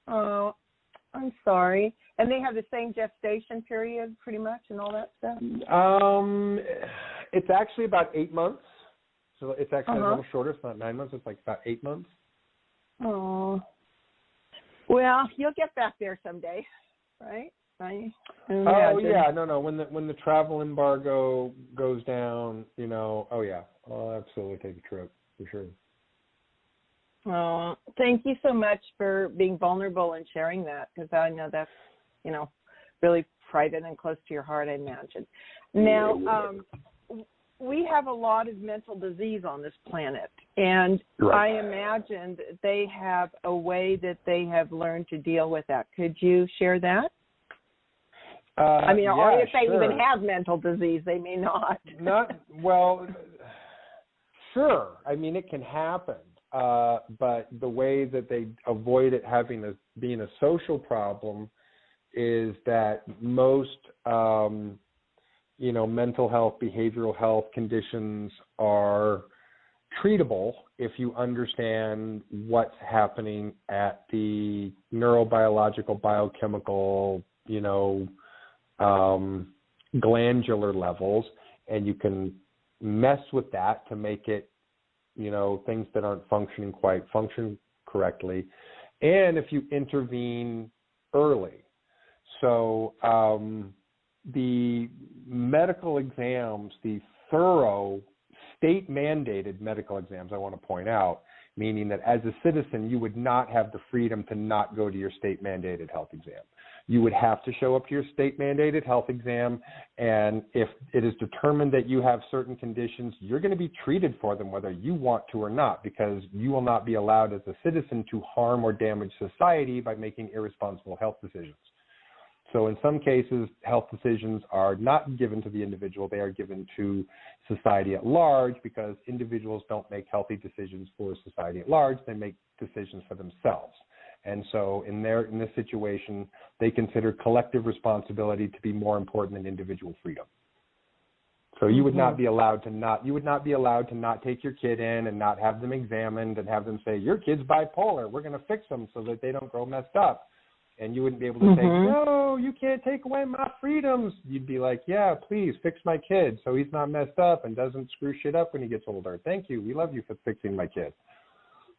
[SPEAKER 1] Oh, I'm sorry. And they have the same gestation period pretty much and all that stuff?
[SPEAKER 2] It's actually about 8 months. So it's actually a little shorter. It's not 9 months. It's like about 8 months.
[SPEAKER 1] Oh. Well, you'll get back there someday, right?
[SPEAKER 2] Oh, yeah. No. When the travel embargo goes down, I'll absolutely take a trip for sure.
[SPEAKER 1] Oh, thank you so much for being vulnerable and sharing that, because I know that's really private and close to your heart, I imagine. Now, we have a lot of mental disease on this planet, and
[SPEAKER 2] Right.
[SPEAKER 1] I imagine that they have a way that they have learned to deal with that. Could you share that? Or if they even have mental disease, they may not.
[SPEAKER 2] Sure. I mean, it can happen, but the way that they avoid it being a social problem is that most, mental health, behavioral health conditions are treatable if you understand what's happening at the neurobiological, biochemical, glandular levels, and you can mess with that to make it, things that aren't function correctly, and if you intervene early. So the medical exams, the thorough state-mandated medical exams, I want to point out, meaning that as a citizen, you would not have the freedom to not go to your state-mandated health exam. You would have to show up to your state-mandated health exam, and if it is determined that you have certain conditions, you're going to be treated for them whether you want to or not, because you will not be allowed as a citizen to harm or damage society by making irresponsible health decisions. So in some cases, health decisions are not given to the individual. They are given to society at large, because individuals don't make healthy decisions for society at large. They make decisions for themselves. And so in this situation, they consider collective responsibility to be more important than individual freedom. So you would not be allowed to not take your kid in and not have them examined and have them say, your kid's bipolar, we're going to fix them so that they don't grow messed up. And you wouldn't be able to say, no, you can't take away my freedoms. You'd be like, yeah, please fix my kid so he's not messed up and doesn't screw shit up when he gets older. Thank you. We love you for fixing my kid.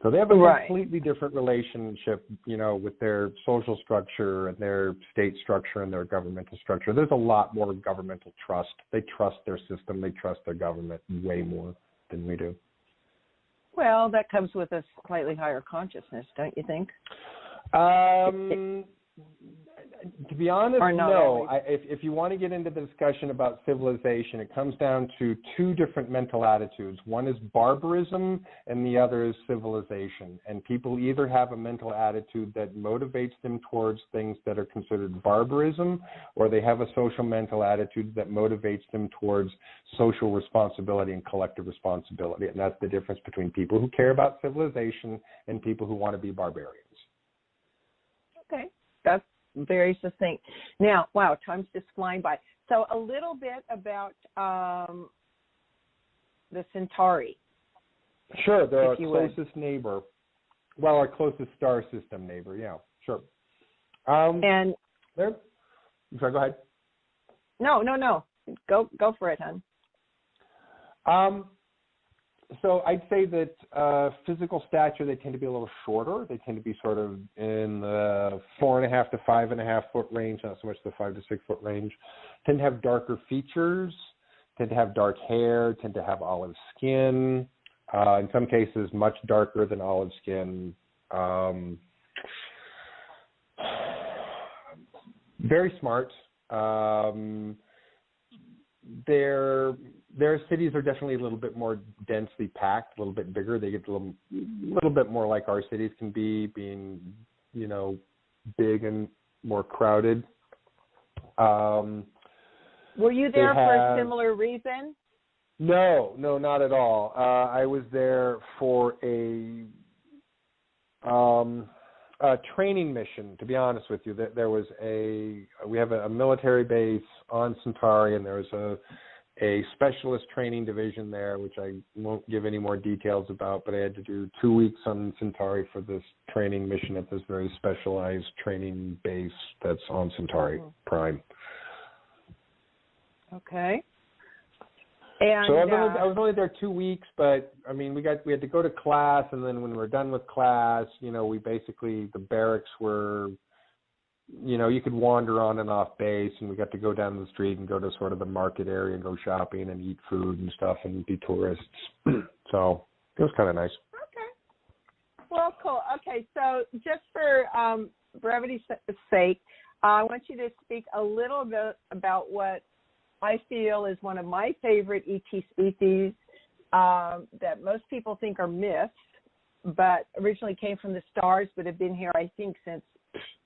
[SPEAKER 2] So they have a completely different relationship, with their social structure and their state structure and their governmental structure. There's a lot more governmental trust. They trust their system. They trust their government way more than we do.
[SPEAKER 1] Well, that comes with a slightly higher consciousness, don't you think?
[SPEAKER 2] To be honest,
[SPEAKER 1] no.
[SPEAKER 2] If you want to get into the discussion about civilization, it comes down to two different mental attitudes. One is barbarism and the other is civilization. And people either have a mental attitude that motivates them towards things that are considered barbarism, or they have a social mental attitude that motivates them towards social responsibility and collective responsibility. And that's the difference between people who care about civilization and people who want to be barbarians.
[SPEAKER 1] Okay, that's very succinct. Now, wow, time's just flying by. So a little bit about the Centauri.
[SPEAKER 2] Sure, they're our closest neighbor. Well, our closest star system neighbor, yeah, sure.
[SPEAKER 1] And
[SPEAKER 2] there. Sorry, go ahead.
[SPEAKER 1] No. Go for it, hon.
[SPEAKER 2] So I'd say that physical stature, they tend to be a little shorter. They tend to be sort of in the 4.5 to 5.5 foot range, not so much the 5 to 6 foot range. Tend to have darker features, tend to have dark hair, tend to have olive skin. In some cases, much darker than olive skin. Very smart. Their cities are definitely a little bit more densely packed, a little bit bigger. They get a little bit more like our cities can be, being, big and more crowded.
[SPEAKER 1] Were you there for a similar reason?
[SPEAKER 2] No, not at all. I was there for a training mission, to be honest with you. We have a military base on Centauri, and there was a specialist training division there, which I won't give any more details about, but I had to do 2 weeks on Centauri for this training mission at this very specialized training base that's on Centauri Prime.
[SPEAKER 1] Okay. And
[SPEAKER 2] so I was only there 2 weeks, but I mean, we had to go to class, and then when we were done with class, we basically, the barracks were, you could wander on and off base, and we got to go down the street and go to sort of the market area and go shopping and eat food and stuff and be tourists. So it was kind of nice.
[SPEAKER 1] Okay. Well, cool. Okay, so just for brevity's sake, I want you to speak a little bit about what I feel is one of my favorite ET species that most people think are myths, but originally came from the stars, but have been here, I think, since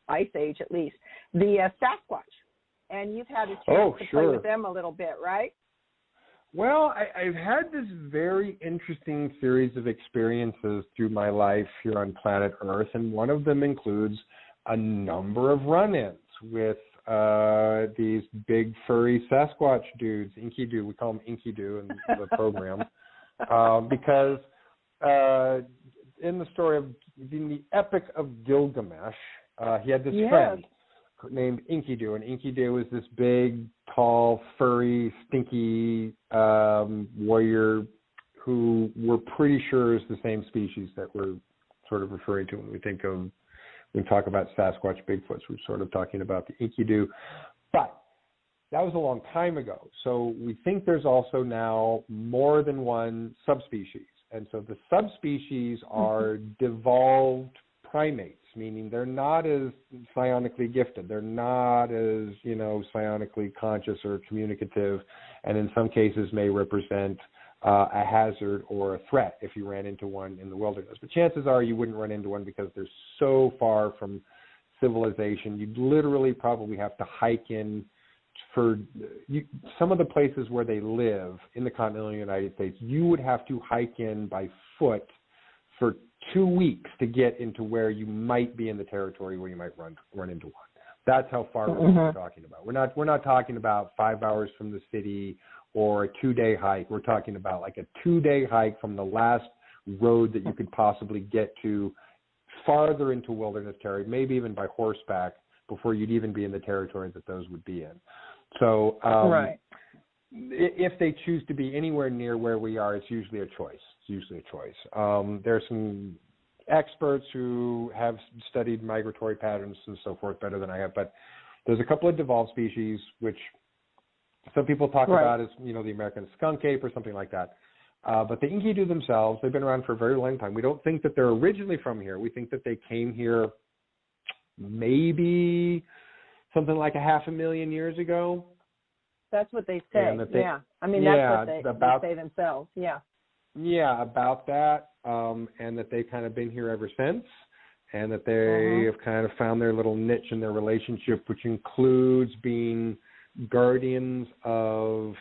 [SPEAKER 1] Ice Age at least, the Sasquatch. And you've had a chance to play with them a little bit, right?
[SPEAKER 2] Well, I've had this very interesting series of experiences through my life here on planet Earth, and one of them includes a number of run-ins with these big furry Sasquatch dudes, Enkidu. We call them Enkidu in the program, because in the story of in the Epic of Gilgamesh, he had this friend named Enkidu, and Enkidu is this big, tall, furry, stinky warrior who we're pretty sure is the same species that we're sort of referring to when we talk about Sasquatch Bigfoots. We're sort of talking about the Enkidu, but that was a long time ago. So we think there's also now more than one subspecies, and so the subspecies are devolved primates, meaning they're not as psionically gifted. They're not as, psionically conscious or communicative, and in some cases may represent a hazard or a threat if you ran into one in the wilderness. But chances are you wouldn't run into one because they're so far from civilization. You'd literally probably have to hike in some of the places where they live in the continental United States. You would have to hike in by foot for 2 weeks to get into where you might be in the territory where you might run into one. That's how far we're talking about. We're not talking about 5 hours from the city or a 2-day hike. We're talking about like a 2-day hike from the last road that you could possibly get to, farther into wilderness territory, maybe even by horseback, before you'd even be in the territory that those would be in. So if they choose to be anywhere near where we are, it's usually a choice. There are some experts who have studied migratory patterns and so forth better than I have, but there's a couple of devolved species which some people talk about as, the American skunk ape or something like that. But the Enkidu themselves, they've been around for a very long time. We don't think that they're originally from here. We think that they came here maybe something like 500,000 years ago.
[SPEAKER 1] That's what they say. That's what they say themselves. Yeah, about that, and that they've kind of been here ever since, and that they have kind of found their little niche in their relationship, which includes being guardians of,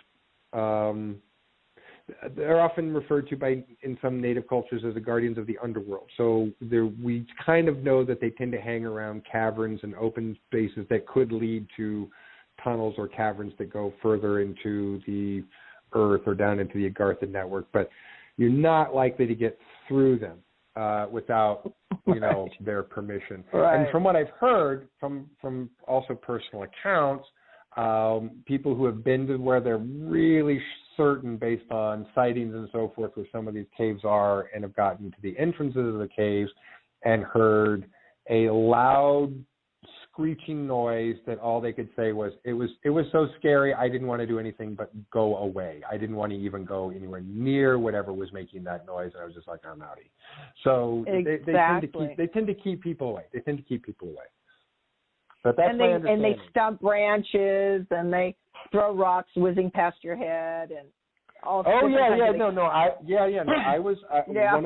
[SPEAKER 1] they're often referred to in some native cultures as the guardians of the underworld. So we kind of know that they tend to hang around caverns and open spaces that could lead to tunnels or caverns that go further into the earth or down into the Agartha network, but you're not likely to get through them without, their permission. Right. And from what I've heard from also personal accounts, people who have been to where they're really certain based on sightings and so forth where some of these caves are, and have gotten to the entrances of the caves and heard a loud screeching noise that all they could say was, it was so scary, I didn't want to do anything but go away. I didn't want to even go anywhere near whatever was making that noise, and I was just like, I'm outie. So they tend to keep people away. But that's my understanding. And they stump branches, and they throw rocks whizzing past your head, and all.
[SPEAKER 2] I was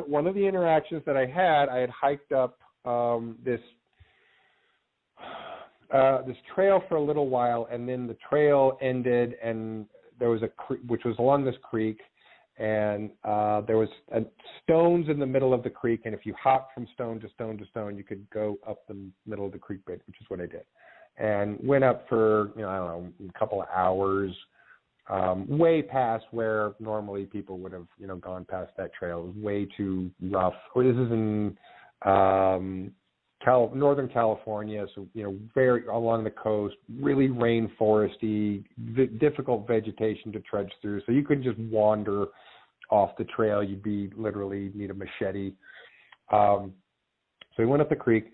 [SPEAKER 2] one of the interactions that I had hiked up this trail for a little while, and then the trail ended, and there was a creek, which was along this creek, and there was stones in the middle of the creek, and if you hopped from stone to stone to stone, you could go up the middle of the creek bed, which is what I did, and went up for a couple of hours, way past where normally people would have gone past that trail. It was way too rough. This is in Northern California, so very along the coast, really rainforesty, difficult vegetation to trudge through. So you couldn't just wander off the trail; you'd literally need a machete. So we went up the creek,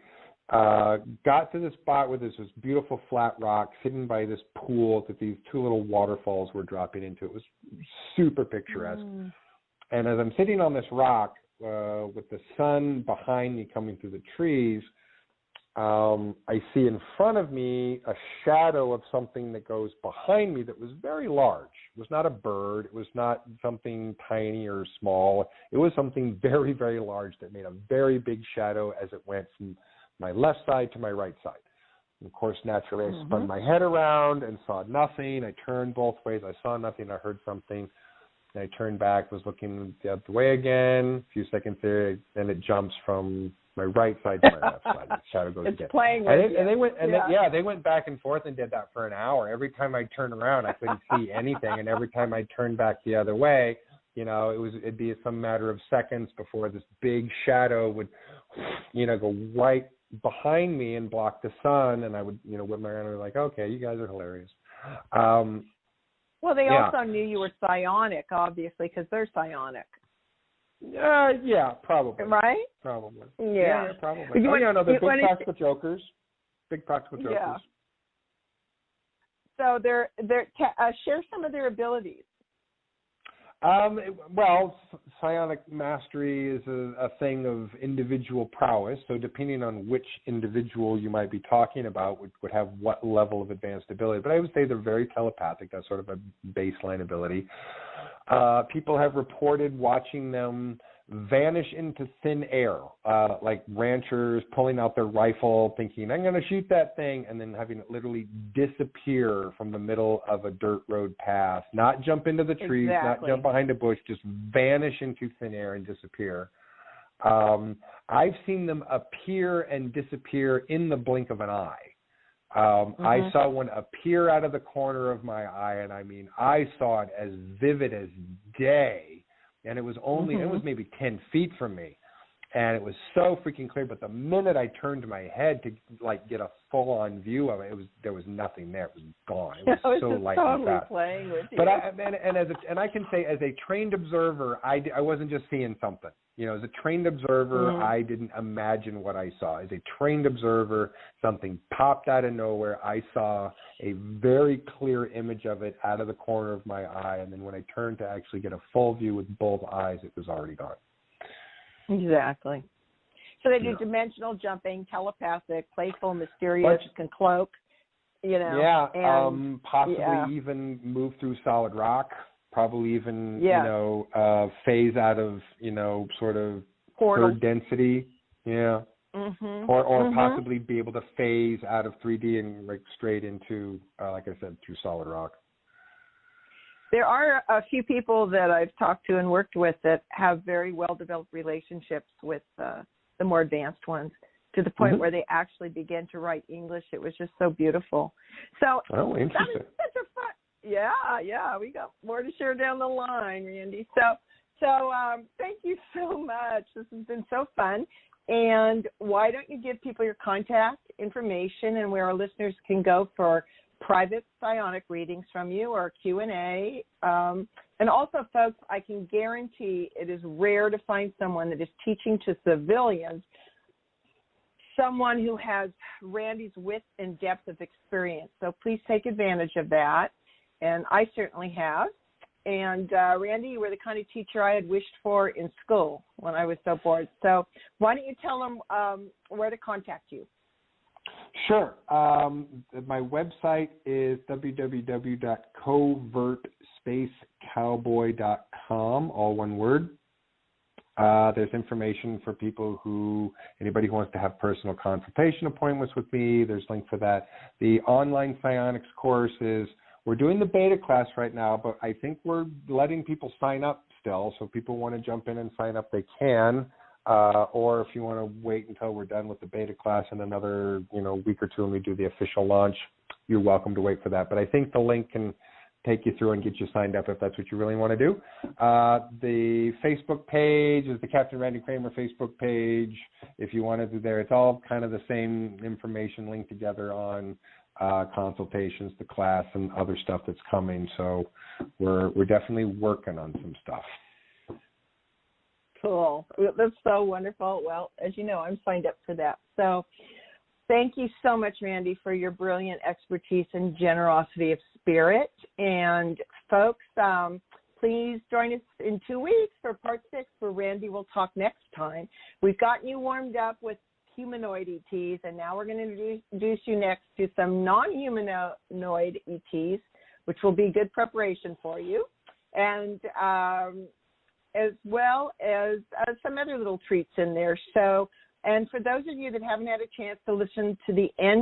[SPEAKER 2] got to the spot where there's this beautiful flat rock hidden by this pool that these two little waterfalls were dropping into. It was super picturesque. And as I'm sitting on this rock, with the sun behind me coming through the trees, I see in front of me a shadow of something that goes behind me that was very large. It was not a bird. It was not something tiny or small. It was something very, very large that made a very big shadow as it went from my left side to my right side. And of course, naturally, I spun my head around and saw nothing. I turned both ways. I saw nothing. I heard something. And I turned back, was looking the other way again. A few seconds there, then it jumps from my right side to my left side. The shadow goes
[SPEAKER 1] it's
[SPEAKER 2] again.
[SPEAKER 1] Playing with you.
[SPEAKER 2] And they went, they went back and forth and did that for an hour. Every time I turned around, I couldn't see anything, and every time I turned back the other way, it'd be some matter of seconds before this big shadow would, go right behind me and block the sun, and I would, whip my around and be like, okay, you guys are hilarious.
[SPEAKER 1] Well, they also knew you were psionic, obviously, because they're psionic.
[SPEAKER 2] Yeah, probably.
[SPEAKER 1] Right?
[SPEAKER 2] Probably.
[SPEAKER 1] Yeah,
[SPEAKER 2] probably. They're big practical jokers. Big practical jokers. Yeah.
[SPEAKER 1] So share some of their abilities.
[SPEAKER 2] Well, psionic mastery is a thing of individual prowess. So depending on which individual you might be talking about would have what level of advanced ability. But I would say they're very telepathic. That's sort of a baseline ability. People have reported watching them vanish into thin air, like ranchers pulling out their rifle, thinking, I'm going to shoot that thing, and then having it literally disappear from the middle of a dirt road path, not jump into the trees, not jump behind a bush, just vanish into thin air and disappear. I've seen them appear and disappear in the blink of an eye. I saw one appear out of the corner of my eye, and I mean, I saw it as vivid as day. And it was only, it was maybe 10 feet from me. And it was so freaking clear. But the minute I turned my head to get a full-on view of it, there was nothing there. It was gone. It was so light and fast.
[SPEAKER 1] Playing with you.
[SPEAKER 2] But I can say, as a trained observer, I wasn't just seeing something. As a trained observer, I didn't imagine what I saw. As a trained observer, something popped out of nowhere. I saw a very clear image of it out of the corner of my eye, and then when I turned to actually get a full view with both eyes, it was already gone.
[SPEAKER 1] Exactly. So they do dimensional jumping, telepathic, playful, mysterious, can cloak,
[SPEAKER 2] Yeah,
[SPEAKER 1] and,
[SPEAKER 2] possibly even move through solid rock. Probably even, phase out of, sort of
[SPEAKER 1] portal.
[SPEAKER 2] third density. Yeah. Or possibly be able to phase out of 3D and straight into, like I said, through solid rock.
[SPEAKER 1] There are a few people that I've talked to and worked with that have very well-developed relationships with the more advanced ones, to the point where they actually begin to write English. It was just so beautiful. So
[SPEAKER 2] interesting.
[SPEAKER 1] That was such a fun. Yeah, we got more to share down the line, Randy. So thank you so much. This has been so fun. And why don't you give people your contact information and where our listeners can go for private psionic readings from you or Q&A. And also, folks, I can guarantee it is rare to find someone that is teaching to civilians, someone who has Randy's width and depth of experience. So please take advantage of that. And I certainly have. And Randy, you were the kind of teacher I had wished for in school when I was so bored. So why don't you tell them where to contact you?
[SPEAKER 2] Sure. My website is www.covertspacecowboy.com, all one word. There's information for anybody who wants to have personal consultation appointments with me. There's a link for that. The online psionics course we're doing the beta class right now, but I think we're letting people sign up still. So if people want to jump in and sign up, they can. Or if you want to wait until we're done with the beta class in another, week or two and we do the official launch, you're welcome to wait for that. But I think the link can take you through and get you signed up if that's what you really want to do. The Facebook page is the Captain Randy Cramer Facebook page. If you want to do there, it's all kind of the same information linked together on consultations, the class, and other stuff that's coming. So we're definitely working on some stuff.
[SPEAKER 1] Cool. That's so wonderful. Well, as you know, I'm signed up for that. So thank you so much, Randy, for your brilliant expertise and generosity of spirit. And folks, please join us in 2 weeks for part 6, where Randy will talk next time. We've gotten you warmed up with humanoid ETs, and now we're going to introduce you next to some non-humanoid ETs, which will be good preparation for you, and as well as some other little treats in there. So, and for those of you that haven't had a chance to listen to the end